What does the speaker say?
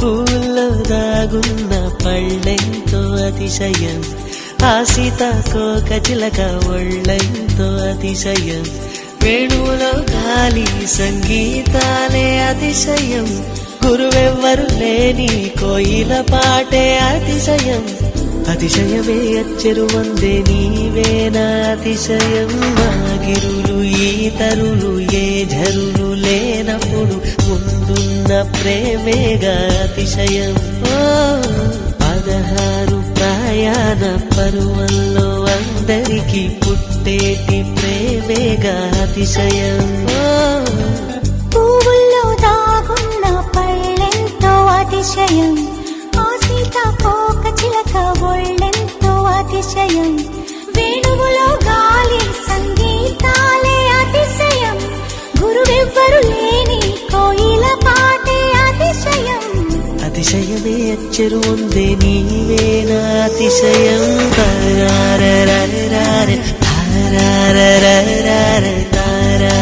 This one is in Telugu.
పూల్లో దాగున్న పళ్ళెంతో అతిశయం, ఆ సీతాకోక చిలక ఒళ్ళెంతో అతిశయం, వేణువులో గాలి సంగీతాలే అతిశయం, గురువెవ్వరు లేని కోయిల పాటే అతిశయం, అతిశయమే అచ్చెరు వందే నీవేనా అతిశయం, మాగిరులు ఈతరులు ఏ ఝరులు లేనప్పుడు ముందున్న ప్రేమేగా అతిశయం. 16 ప్రయాణ పరువల్లో అందరికీ పుట్టేటి ప్రేమేగా అతిశయం. పువ్వుల్లో దాగున్న పళ్ళెంతో అతిశయం, ఆ సీతాకోక చిలక ఒళ్ళెంతో అతిశయం, వేణువులో గాలి సంగీతాలే అతిశయం, గురువెవ్వరు లేని కోయిల పాటే అతిశయం, అతిశయమే అచ్చెరు వందే నీవేనా అతిశయం. తారారరారార తారారరారార తారా